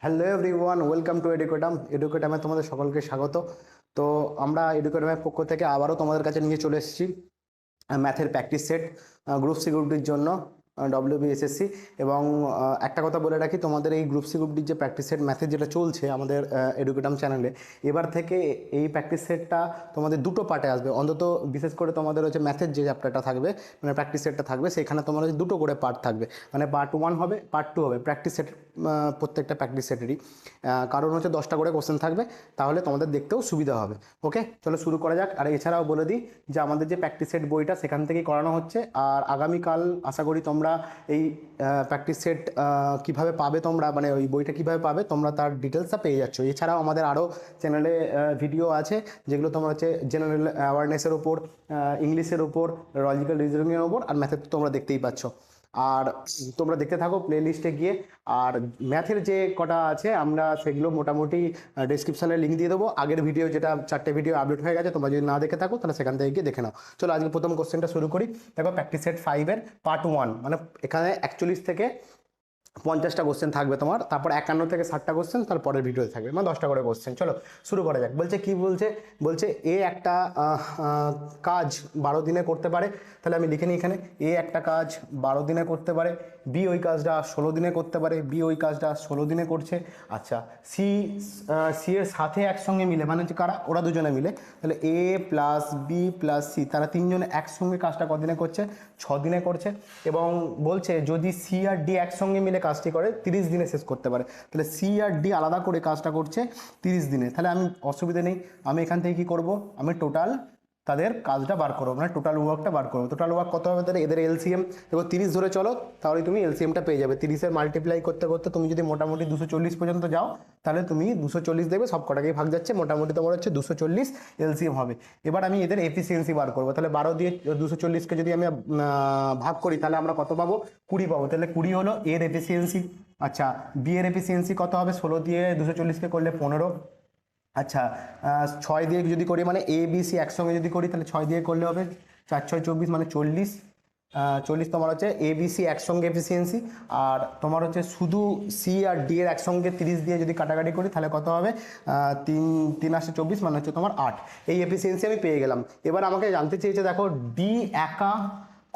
Hello everyone, welcome to এডুকেটামে তোমাদের সকলকে স্বাগত। তো আমরা এডুকেটামের পক্ষ থেকে আবারও তোমাদের কাছে নিয়ে চলে এসেছি ম্যাথের প্র্যাকটিস সেট গ্রুপ সি গ্রুপডির জন্য, ডব্লিউবিএসএসসি। এবং একটা কথা বলে রাখি, তোমাদের এই গ্রুপ সি গ্রুপডির যে প্র্যাকটিস সেট ম্যাথের যেটা চলছে আমাদের এডুকেটাম চ্যানেলে, এবার থেকে এই প্র্যাকটিস সেটটা তোমাদের দুটো পার্টে আসবে। অন্তত বিশেষ করে তোমাদের হচ্ছে ম্যাথের যে চ্যাপ্টারটা থাকবে, মানে প্র্যাকটিস সেটটা থাকবে, সেখানে তোমার হচ্ছে দুটো করে পার্ট থাকবে। মানে পার্ট 1 হবে, পার্ট 2 হবে প্র্যাকটিস সেট, প্রত্যেকটা প্র্যাকটিস সেটেরই। কারণ হচ্ছে 10টা করে কোশ্চেন থাকবে, তাহলে তোমাদের দেখতেও সুবিধা হবে। ওকে, চলো শুরু করা যাক। আর এছাড়াও বলে দিই যে আমাদের যে প্র্যাকটিস সেট বইটা সেখান থেকেই করানো হচ্ছে। আর আগামীকাল আশা করি তোমরা এই প্র্যাকটিস সেট কীভাবে পাবে, তোমরা মানে ওই বইটা কীভাবে পাবে তোমরা তার ডিটেলসটা পেয়ে যাচ্ছ। এছাড়াও আমাদের আরও চ্যানেলে ভিডিও আছে, যেগুলো তোমরা হচ্ছে জেনারেল অ্যাওয়ারনেসের ওপর, ইংলিশের ওপর, লজিক্যাল রিজনিংয়ের ওপর, আর ম্যাথের তো তোমরা দেখতেই পাচ্ছ। আর তোমরা দেখতে থাকো প্লে লিস্টে গিয়ে। আর ম্যাথের যে কটা আছে আমরা সেগুলো মোটামুটি ডিসক্রিপশানে লিঙ্ক দিয়ে দেবো। আগের ভিডিও যেটা 4টে ভিডিও আপলোড হয়ে গেছে, তোমরা যদি না দেখে থাকো তাহলে সেখান থেকে গিয়ে দেখে নাও। চলো আজকে প্রথম কোশ্চেনটা শুরু করি। দেখো, প্র্যাকটিস সেট 5-এর পার্ট 1, মানে এখানে 41 থেকে 50টা কোশ্চেন থাকবে তোমার, তারপর 51 থেকে 60টা কোশ্চেন তারপরের ভিডিওতে থাকবে, মানে 10টা করে কোশ্চেন। চলো শুরু করা যাক। বলছে কি বলছে, বলছে এ একটা কাজ 12 দিনে করতে পারে। তাহলে আমি লিখে নিই এখানে, এ একটা কাজ 12 দিনে করতে পারে, বি ওই কাজটা 16 দিনে করতে পারে, বি ওই কাজটা 16 দিনে করছে। আচ্ছা, সি সি এর সাথে একসঙ্গে মিলে, মানে হচ্ছে কারা, ওরা দুজনে মিলে, তাহলে এ প্লাস বি প্লাস সি, তারা তিনজনে একসঙ্গে কাজটা কদিনে করছে, 6 দিনে করছে। এবং বলছে যদি সি আর ডি একসঙ্গে মিলে কাজটি করে 30 দিনে শেষ করতে পারে। তাহলে সি আর ডি আলাদা করে কাজটা করছে 30 দিনে। তাহলে আমি অসুবিধা নেই, আমি এখান থেকে কী করব, আমি টোটাল তাদের কাজটা বার করবো, মানে টোটাল ওয়ার্কটা বার করবো। টোটাল ওয়ার্ক কত হবে তাহলে, এদের এলসিএম দেখো 30 ধরে চলো, তাহলে তুমি এলসিএমটা পেয়ে যাবে। 30-এর মাল্টিপ্লাই করতে করতে তুমি যদি মোটামুটি 240 পর্যন্ত যাও, তাহলে তুমি 240 দেবে, সব কটাকেই ভাগ যাচ্ছে, মোটামুটি তোমার হচ্ছে 240 এলসিএম হবে। এবার আমি এদের এফিসিয়েন্সি বার করবো। তাহলে 12 দিয়ে 240কে যদি আমি ভাগ করি, তাহলে আমরা কত পাবো, 20 পাবো। তাহলে 20 হলো এর এফিসিয়েন্সি। আচ্ছা, বি এর এফিসিয়েন্সি কত হবে, 16 দিয়ে 240কে করলে 15। আচ্ছা, 6 দিয়ে যদি করি, মানে এ বি সি একসঙ্গে যদি করি, তাহলে 6 দিয়ে করলে হবে 4 6 24, মানে 40। 40 তোমার হচ্ছে এ বি সি একসঙ্গে এফিসিয়েন্সি। আর তোমার হচ্ছে শুধু সি আর ডি এর একসঙ্গে 30 দিয়ে যদি কাটাকাটি করি, তাহলে কত হবে, 3 3 আসে 24, মানে হচ্ছে তোমার 8। এই এফিসিয়েন্সি আমি পেয়ে গেলাম। এবার আমাকে জানতে চেয়েছে, দেখো ডি একা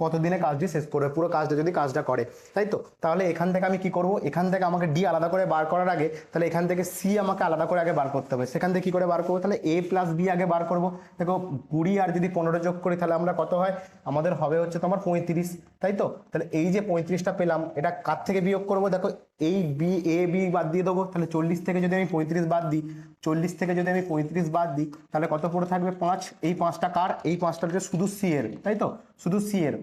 কত দিনে কাজটি শেষ করবে, পুরো কাজটা যদি কাজটা করে, তাই তো। তাহলে এখান থেকে আমি কি করব, এখান থেকে আমাকে ডি আলাদা করে বার করার আগে, তাহলে এখান থেকে সি আমাকে আলাদা করে আগে বার করতে হবে। সেখান থেকে কী করে বার করবো, তাহলে এ প্লাস বি আগে বার করবো। দেখো 20 আর যদি 15 যোগ করি, তাহলে আমরা কত হয়, আমাদের হবে হচ্ছে তোমার 35, তাই তো। তাহলে এই যে 35টা পেলাম, এটা কার থেকে বিয়োগ করবো, দেখো এই বি এ বি বাদ দিয়ে দেবো। তাহলে 40 থেকে যদি আমি 35 বাদ দিই, 40 থেকে যদি আমি 35 বাদ দিই, তাহলে কত পড়ে থাকবে, 5। এই 5টা কার, এই 5টা হচ্ছে শুধু সি এর, তাই তো, শুধু সি এর।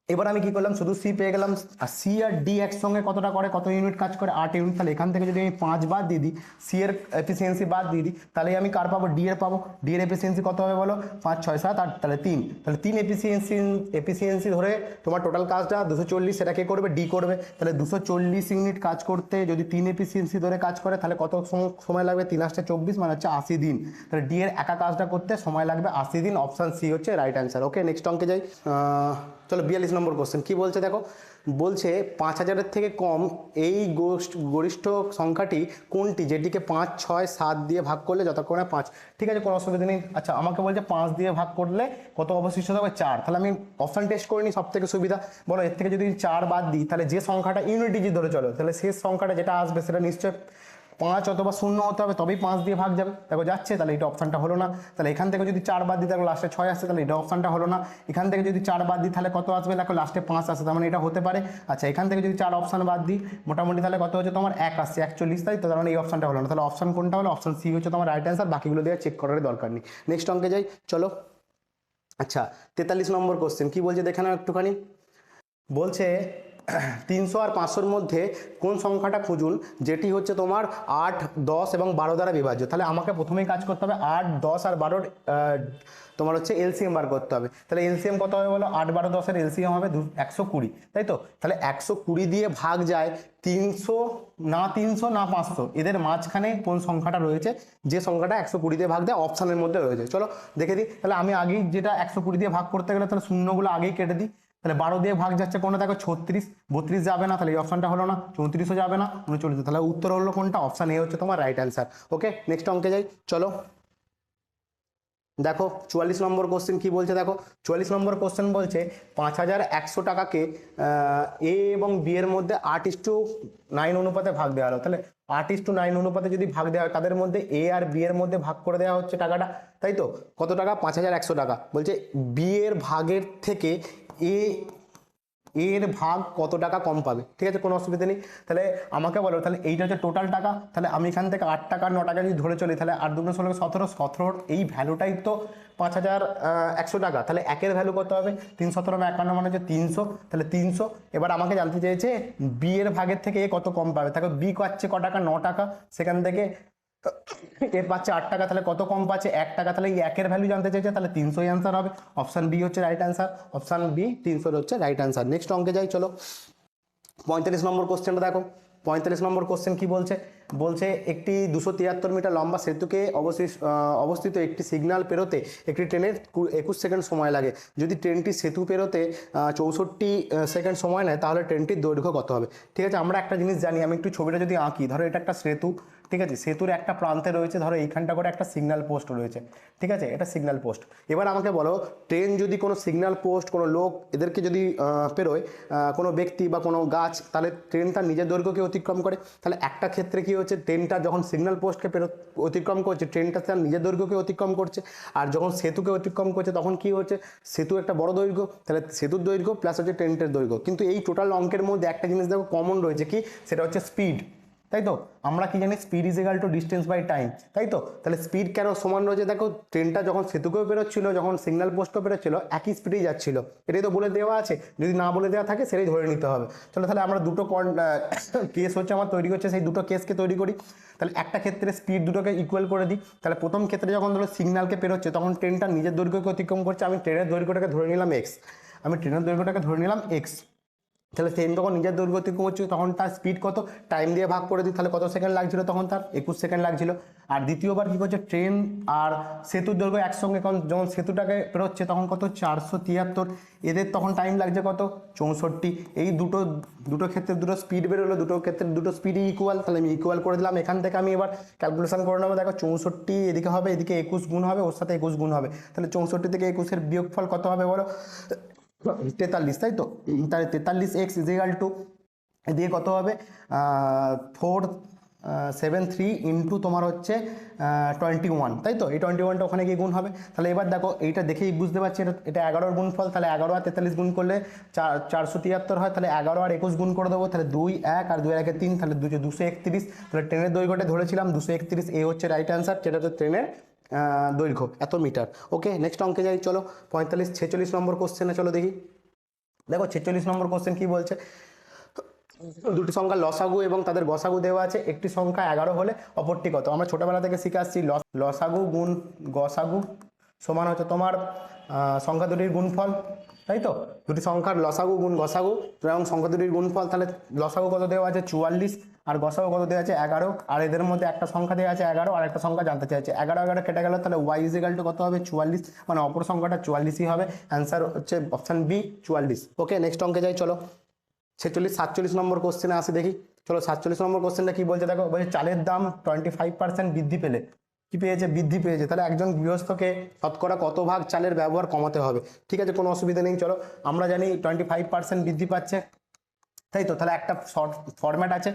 এবার আমি কি করলাম, শুধু সি পেয়ে গেলাম। আর সি আর ডি একসঙ্গে কতটা করে, কত ইউনিট কাজ করে, 8 ইউনিট। তাহলে এখান থেকে যদি আমি 5 বাদ দিয়ে দিই, সি এর এফিসিয়েন্সি বাদ দিয়ে দিই, তাহলে আমি কার পাবো, ডি এর পাবো। ডি এর এফিসিয়েন্সি কত হবে বলো, 5 6 7 8, তাহলে 3। তাহলে 3 এফিসিয়েন্সি ধরে তোমার টোটাল কাজটা 240, সেটা কে করবে, ডি করবে। তাহলে 240 ইউনিট কাজ করতে যদি 3 এফিসিয়েন্সি ধরে কাজ করে, তাহলে কত সময় লাগবে, 3 আসতে 24, মানে হচ্ছে 80 দিন। তাহলে ডি এর একা কাজটা করতে সময় লাগবে 80 দিন। অপশান সি হচ্ছে রাইট অ্যান্সার। ওকে, নেক্সট অঙ্কে যাই। চলো 42 নম্বর কোশ্চেন কি বলছে, দেখো বলছে 5000-এর থেকে কম এই গরিষ্ঠ সংখ্যাটি কোনটি, যেটিকে 5 6 7 দিয়ে ভাগ করলে যতক্ষণে 5। ঠিক আছে, কোনো অসুবিধা নেই। আচ্ছা, আমাকে বলছে 5 দিয়ে ভাগ করলে কত অবশিষ্ট হবে, 4। তাহলে আমি অপশান টেস্ট করে নিই, সব থেকে সুবিধা। বলো এর থেকে যদি 4 বাদ দিই, তাহলে যে সংখ্যাটা ইউনিট ডিজিট ধরে চলো, তাহলে শেষ সংখ্যাটা যেটা আসবে সেটা নিশ্চয় 5 অথবা 0 হতে হবে, তবেই 5 দিয়ে ভাগ যাবে। দেখো যাচ্ছে, তাহলে এটা অপশানটা হলো না। তাহলে এখান থেকে যদি 4 বাদ দিই, তাহলে লাস্টে 6 আসছে, তাহলে এটা অপশানটা হলো না। এখান থেকে যদি 4 বাদ দিই, তাহলে কত আসবে, দেখো লাস্টে 5 আসছে, তার মানে এটা হতে পারে। আচ্ছা, এখান থেকে যদি 4 অপশান বাদ দিই, মোটামুটি তাহলে কত হচ্ছে তোমার 1 আসছে, 41, তাই তো। তার মানে এই অপশানটা হলো না। তাহলে অপশান কোনটা হলো, অপশান সি হচ্ছে তোমার রাইট অ্যান্সার। বাকিগুলো দিয়ে চেক করার দরকার নেই। নেক্সট অঙ্কে যাই চলো। আচ্ছা, 43 নম্বর কোশ্চেন কি বলছে দেখে নাও একটুখানি। বলছে 300 আর 500-র মধ্যে কোন সংখ্যাটা খুঁজুন যেটি হচ্ছে তোমার 8 10 এবং 12 দ্বারা বিভাজ্য। তাহলে আমাকে প্রথমেই কাজ করতে হবে, 8 10 আর 12-র তোমার হচ্ছে এলসিএম বার করতে হবে। তাহলে এলসিএম কত হবে বলো, 8 12 10-এর এলসিএম হবে 120, তাই তো। তাহলে 120 দিয়ে ভাগ যায় 300, না 300 না 500, এদের মাঝখানে কোন সংখ্যাটা রয়েছে, যে সংখ্যাটা 120 দিয়ে ভাগ দেয় অপশানের মধ্যে রয়েছে। চলো দেখে দিই। তাহলে আমি আগেই যেটা 120 দিয়ে ভাগ করতে গেলে, তাহলে শূন্যগুলো আগেই কেটে দিই। তাহলে 12 দিয়ে ভাগ যাচ্ছে কোনটা দেখো 36, 32 যাবে না, তাহলে এই অপশনটা হলো না, 34ও যাবে না, 39, তাহলে উত্তর হলো কোনটা, অপশন এ হচ্ছে তোমার রাইট অ্যান্সার। ওকে, নেক্সট অঙ্কে যাই চলো। দেখো 44 নম্বর কোশ্চেন কি বলছে, দেখো 44 নম্বর কোশ্চেন বলছে 5100 টাকাকে এ এবং বি এর মধ্যে 8:9 অনুপাতে ভাগ দেওয়া হলো। তাহলে 8:9 অনুপাতে যদি ভাগ দেওয়া হয়, তাদের মধ্যে এ আর বি এর মধ্যে ভাগ করে দেওয়া হচ্ছে টাকাটা, তাই তো। কত টাকা, 5100 টাকা। বলছে বি এর ভাগের থেকে এ এর ভাগ কত টাকা কম পাবে, ঠিক আছে, কোনো অসুবিধা নেই। তাহলে আমাকে বলো, তাহলে এইটা হচ্ছে টোটাল টাকা, তাহলে আমি এখান থেকে 8 টাকা 9 টাকা যদি ধরে চলি, তাহলে 8 দুগুণ 16, 17, 17 এই ভ্যালুটাই তো 5100 টাকা। তাহলে একের ভ্যালু কত হবে, 3 17 51 মানে হচ্ছে 300, তাহলে 300। এবার আমাকে জানতে চেয়েছে বি এর ভাগের থেকে এ কত কম পাবে, তাকে বি পাচ্ছে ক টাকা, 9 টাকা, সেখান থেকে এ পাচ্ছে 8 টাকা, তাহলে কত কম পাচ্ছে, 1 টাকা। তাহলে এই একের ভ্যালু জানতে চাইছে, তাহলে 300 অ্যান্সার হবে, অপশন বি হচ্ছে রাইট অ্যান্সার, অপশন বি 300 হচ্ছে রাইট অ্যান্সার। নেক্সট অঙ্কে যাই চলো। 45 নম্বর কোশ্চেনটা দেখো, 45 নম্বর কোশ্চেন কি বলছে, বলছে একটি 273 মিটার লম্বা সেতুকে অবস্থিত একটি সিগন্যাল পেরোতে একটি ট্রেনের 21 সেকেন্ড সময় লাগে। যদি ট্রেনটি সেতু পেরোতে 64 সেকেন্ড সময় নেয়, তাহলে ট্রেনটির দৈর্ঘ্য কত হবে। ঠিক আছে, আমরা একটা জিনিস জানি, আমি একটু ছবিটা যদি আঁকি, ধরো এটা একটা সেতু, ঠিক আছে, সেতুর একটা প্রান্তে রয়েছে, ধরো এইখানটা করে একটা সিগন্যাল পোস্ট রয়েছে, ঠিক আছে, এটা সিগন্যাল পোস্ট। এবার আমাকে বলো, ট্রেন যদি কোনো সিগন্যাল পোস্ট, কোনো লোক এদেরকে যদি পেরোয়, কোনো ব্যক্তি বা কোনো গাছ, তাহলে ট্রেন তার নিজের দৈর্ঘ্যকে অতিক্রম করে। তাহলে একটা ক্ষেত্রে কি হচ্ছে, ট্রেনটা যখন সিগন্যাল পোস্টকে অতিক্রম করছে, ট্রেনটা তার নিজের দৈর্ঘ্যকে অতিক্রম করছে। আর যখন সেতুকে অতিক্রম করছে, তখন কি হচ্ছে, সেতু একটা বড় দৈর্ঘ্য, তাহলে সেতুর দৈর্ঘ্য প্লাস হচ্ছে ট্রেনটার দৈর্ঘ্য। কিন্তু এই টোটাল অঙ্কের মধ্যে একটা জিনিস দেখো কমন রয়েছে, কি, সেটা হচ্ছে স্পিড, তাই তো। আমরা কি জানি, speed is equal to distance by time, তাই তো। তাহলে স্পিড কেন সমান রয়েছে, দেখো ট্রেনটা যখন সেতুকেও বেরোচ্ছিল, যখন সিগন্যাল পোস্টকেও বেরোচ্ছিল, একই স্পিডেই যাচ্ছিল, এটাই তো বলে দেওয়া আছে। যদি না বলে দেওয়া থাকে, সেটাই ধরে নিতে হবে। চলো, তাহলে আমরা দুটো কেস হচ্ছে আমার তৈরি হচ্ছে, সেই দুটো কেসকে তৈরি করি। তাহলে একটা ক্ষেত্রে স্পিড দুটোকে ইকুয়াল করে দিই। তাহলে প্রথম ক্ষেত্রে যখন ধরো সিগন্যালকে পেরোচ্ছে, তখন ট্রেনটা নিজের দৈর্ঘ্যকে অতিক্রম করছে, আমি ট্রেনের দৈর্ঘ্যটাকে ধরে নিলাম এক্স, আমি ট্রেনের দৈর্ঘ্যটাকে ধরে নিলাম এক্স। তাহলে ট্রেন যখন নিজের দৈর্ঘ্য অতিক্রম করছে, তখন তার স্পিড কত, টাইম দিয়ে ভাগ করে দিই, তাহলে কত সেকেন্ড লাগছিল, তখন তার 21 সেকেন্ড লাগছিল। আর দ্বিতীয়বার কি করছে, ট্রেন আর সেতুর দৈর্ঘ্য একসঙ্গে, কারণ যখন সেতুটাকে পেরোচ্ছে, তখন কত 473, এদের তখন টাইম লাগছে কত 64। এই দুটো ক্ষেত্রে দুটো স্পিড বেরোলো, দুটো ক্ষেত্রে দুটো স্পিডই ইকুয়াল, তাহলে আমি ইকুয়াল করে দিলাম। এখান থেকে আমি এবার ক্যালকুলেশন করে নেবো, দেখো 64 এদিকে হবে, এদিকে 21 গুণ হবে, ওর সাথে 21 গুণ হবে, তাহলে 64 থেকে 21-এর বিয়োগফল কত হবে বলো, 43, তাই তো। তাহলে 43x ইজ ইকুয়াল টু, এদিকে কত হবে, 473 ইন্টু তোমার হচ্ছে 21, তাই তো। এই 21টা ওখানে গিয়ে গুণ হবে। তাহলে এবার দেখো, এইটা দেখেই বুঝতে পারছি এটা 11-এর গুণফল, তাহলে 11 আর 43 গুণ করলে 473 হয়, তাহলে 11 আর 21 গুণ করে দেবো, তাহলে 2 1 আর 2 1 3, তাহলে 231। তাহলে ট্রেনের দৈর্ঘ্যটা ধরেছিলাম 231, এ হচ্ছে রাইট অ্যান্সার, যেটা হচ্ছে ট্রেনের দৈর্ঘ্য এত মিটার। ওকে, নেক্সট অঙ্কে যাই চলো। 46 নম্বর কোশ্চেনে চলো দেখি। দেখো 46 নম্বর কোশ্চেন কি বলছে, দুটি সংখ্যা লসাগু এবং তাদের গসাগু দেওয়া আছে, একটি সংখ্যা 11 হলে অপরটি কত। আমরা ছোটবেলা থেকে শিখে আসছি, লসাগু গুণ গসাগু সমান হচ্ছে তোমার সংখ্যা দুটির গুণফল, তাই তো। দুটি সংখ্যার লসাগু গুণ গসাগু এবং সংখ্যা দুটির গুণফল। তাহলে লসাগু কত দেওয়া আছে 44, আর গসাগু কত দেওয়া আছে 11, আর এদের মধ্যে একটা সংখ্যা দেওয়া আছে 11, আর একটা সংখ্যা জানতে চাইছে। 11 কেটে গেল, তাহলে ওয়াই ইজ ইকুয়াল টু কত হবে 44, মানে অপর সংখ্যাটা 44ই হবে। অ্যান্সার হচ্ছে অপশন বি 44। ওকে, নেক্সট অঙ্কে যাই চলো। 47 নম্বর কোশ্চেনে আসে দেখি, চলো 47 নম্বর কোশ্চেনটা কি বলছে দেখো, বলছে চালের দাম 25% বৃদ্ধি পেলে, কি পেয়েছে, বৃদ্ধি পেয়েছে, তাহলে একজন গৃহস্থকে শতকরা কত ভাগ চালের ব্যবহার কমাতে হবে। ঠিক আছে, কোনো অসুবিধা নেই। চলো, আমরা জানি 25% বৃদ্ধি পাচ্ছে, তাই তো। তাহলে একটা শর্ট ফরম্যাট আছে,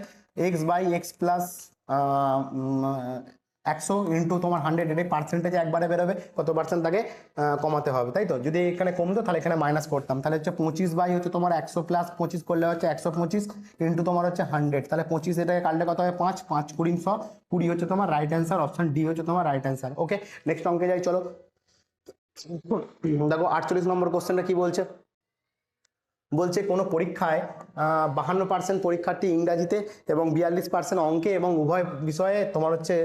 X by X plus 100 into তোমার 100, এটাই পার্সেন্টেজে একবারে বেরোবে কত পার্সেন্ট তাকে কমাতে হবে, তাই তো। যদি এখানে কমতো, তাহলে এখানে মাইনাস করতাম, তাহলে হচ্ছে 25 বাই হচ্ছে তোমার 100 প্লাস 25 করলে হচ্ছে 125 ইন্টু তোমার হচ্ছে 100, তাহলে 25 এটাকে কাটলে কত হবে 5 5 20 100 20 হচ্ছে তোমার রাইট অ্যান্সার, অপশন ডি হচ্ছে তোমার রাইট অ্যান্সার। ওকে, নেক্সট অঙ্কে যাই চলো। দেখো 48 নম্বর কোশ্চেনটা কি বলছে, বলছে কোনো পরীক্ষায় 52% পরীক্ষার্থী ইংরাজিতে এবং 42% অঙ্কে এবং উভয় বিষয়ে তোমার হচ্ছে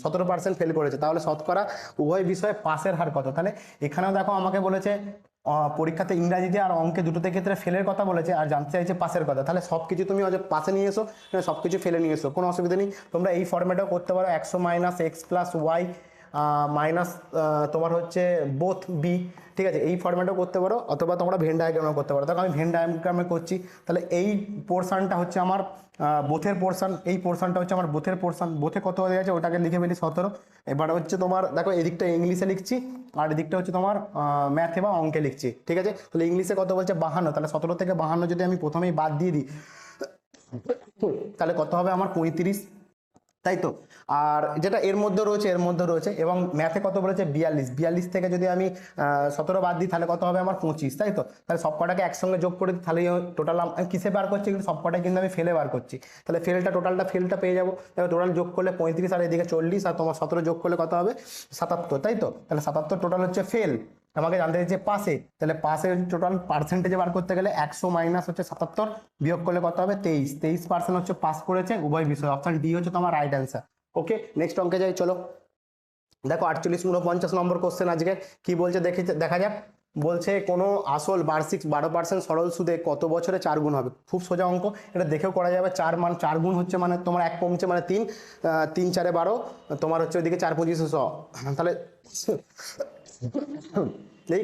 17% ফেল করেছে, তাহলে শতকরা উভয় বিষয়ে পাসের হার কত। তাহলে এখানেও দেখো আমাকে বলেছে পরীক্ষাতে ইংরাজিতে আর অঙ্কে দুটোতে ক্ষেত্রে ফেলের কথা বলেছে, আর জানতে চাইছে পাসের কথা। তাহলে সব কিছু তুমি পাসে নিয়ে এসো, সব কিছু ফেলে নিয়ে এসো, কোনো অসুবিধা নেই। তোমরা এই ফর্ম্যাটেও করতে পারো, 100 - x + y মাইনাস তোমার হচ্ছে বোথ বি, ঠিক আছে, এই ফর্ম্যাটও করতে পারো, অথবা তোমরা ভেন ডায়াগ্রামও করতে পারো। দেখো আমি ভেন ডায়াগ্রামে করছি, তাহলে এই পোর্শনটা হচ্ছে আমার বোথের পোর্শন, এই পোর্শনটা হচ্ছে আমার বোথের পোর্শন, বোথে কত হয়ে গেছে ওটাকে লিখে ফেলি 17। এবার হচ্ছে তোমার দেখো এদিকটা ইংলিশে লিখছি, আর এদিকটা হচ্ছে তোমার ম্যাথে বা অঙ্কে লিখছি, ঠিক আছে। তাহলে ইংলিশে কত বলছে 52, তাহলে 17 থেকে 52 যদি আমি প্রথমেই বাদ দিয়ে দিই তাহলে কত হবে আমার 35, তাই তো। আর যেটা এর মধ্যে রয়েছে এবং ম্যাথে কত বলেছে 42 থেকে যদি আমি 17 বাদ দিই তাহলে কত হবে আমার 25, তাই তো। তাহলে সব কটাকে একসঙ্গে যোগ করে দিই, তাহলে টোটাল কিসে বার করছি, কিন্তু সব কটাই কিন্তু আমি ফেলে বার করছি, তাহলে ফেলটা পেয়ে যাবো। তাহলে টোটাল যোগ করলে 35 আর এদিকে 40 আর তোমার 17 যোগ করলে কত হবে 77, তাই তো। তাহলে 77 টোটাল হচ্ছে ফেল। আমাকে জানতে চাইছে পাসে, তাহলে পাসের টোটাল পার্সেন্টেজে বার করতে গেলে 100 মাইনাস হচ্ছে 77 বিয়োগ করলে কত হবে 23% হচ্ছে পাস করেছে উভয় বিষয়। অপশন ডি হচ্ছে তোমার রাইট অ্যান্সার। ওকে, নেক্সট অঙ্কে যাই চলো। দেখো 48 নম্বর কোশ্চেন আজকে কি বলছে দেখা যাক। বলছে কোনো আসল বার্ষিক 12% সরল সুদে কত বছরে 4 গুণ হবে। খুব সোজা অঙ্ক, এটা দেখেও করা যাবে। 4 গুণ হচ্ছে মানে তোমার 1 কমছে মানে 3, 3 4 12, তোমার হচ্ছে ওইদিকে 4 25 100, তাহলে এই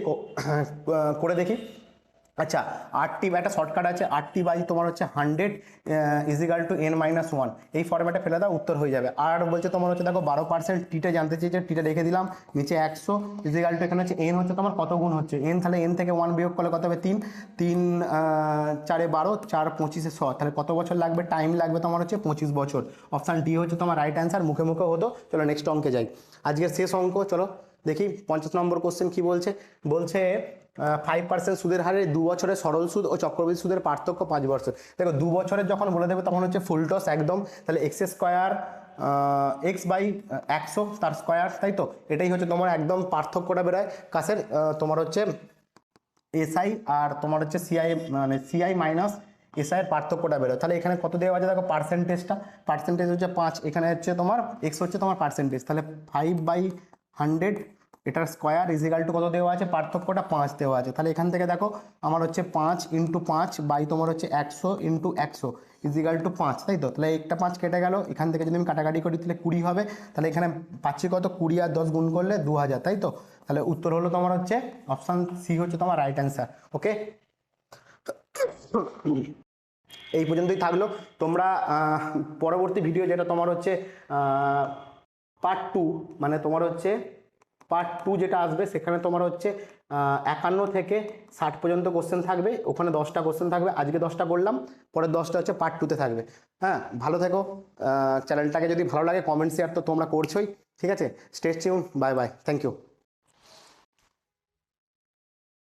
করে দেখি। আচ্ছা, 8টি একটা শর্টকাট আছে, 8টি বাই তোমার হচ্ছে 100 ইজিক্যাল টু n-1, এই ফরম্যাটে ফেলে দাও উত্তর হয়ে যাবে। আর বলছে তোমার হচ্ছে দেখো 12% টিটা জানতে চেয়েছে, টিটা রেখে দিলাম নিচে 100 ইজিক্যাল টু, এখানে হচ্ছে n হচ্ছে তোমার কত গুণ হচ্ছে n, তাহলে n থেকে 1 বিয়োগ করলে কত হবে 3, 3 4 12, 4 25 100, তাহলে কত বছর লাগবে, টাইম লাগবে তোমার হচ্ছে 25 বছর। অপশান ডি হচ্ছে তোমার রাইট অ্যান্সার, মুখে মুখে হতো। চলো নেক্সট অঙ্কে যাই, আজকের শেষ অঙ্ক। চলো দেখি 50 নম্বর কোশ্চেন কি বলছে। বলছে 5% সুদের হারে 2 বছরের সরল সুদ ও চক্রবৃদ্ধি সুদের পার্থক্য 5 বছর। দেখো 2 বছরের যখন বলে দেবে তখন হচ্ছে ফুল টস একদম, তাহলে এক্স স্কোয়ার এক্স বাই 100 তার স্কোয়ার, তাই তো। এটাই হচ্ছে তোমার একদম পার্থক্যটা বেরোয় কাছের, তোমার হচ্ছে এসআই আর তোমার হচ্ছে সিআই, মানে সিআই মাইনাস এসআই এর পার্থক্যটা বেরোয়। তাহলে এখানে কত দেওয়া আছে দেখো, পার্সেন্টেজ হচ্ছে 5, এখানে হচ্ছে তোমার এক্স হচ্ছে তোমার পার্সেন্টেজ, তাহলে 5/100 এটার স্কোয়ার ইজিক্যাল টু কত দেওয়া আছে, পার্থক্যটা 5 দেওয়া আছে। তাহলে এখান থেকে দেখো আমার হচ্ছে 5 × 5 বাই তোমার হচ্ছে 100 × 100 ইজিক্যাল টু 5, তাই তো। তাহলে একটা 5 কেটে গেল, এখান থেকে যদি আমি কাটাকাটি করি তাহলে 20 হবে। তাহলে এখানে পাচ্ছি কত, 20 আর 10 গুণ করলে 2000, তাই তো। তাহলে উত্তর হলো তোমার হচ্ছে অপশান সি হচ্ছে তোমার রাইট অ্যান্সার। ওকে, এই পর্যন্তই থাকলো। তোমরা পরবর্তী ভিডিও যেটা তোমার হচ্ছে পার্ট 2, মানে তোমার হচ্ছে পার্ট 2 যেটা আসবে সেখানে তোমার হচ্ছে 51 থেকে 60 পর্যন্ত কোশ্চেন থাকবে, ওখানে 10টা কোশ্চেন থাকবে। আজকে 10টা করলাম, পরের 10টা হচ্ছে পার্ট 2তে থাকবে। হ্যাঁ, ভালো থেকো। চ্যানেলটাকে যদি ভালো লাগে কমেন্ট শেয়ার তো তোমরা করছোই, ঠিক আছে। Stay tune, bye bye, thank you.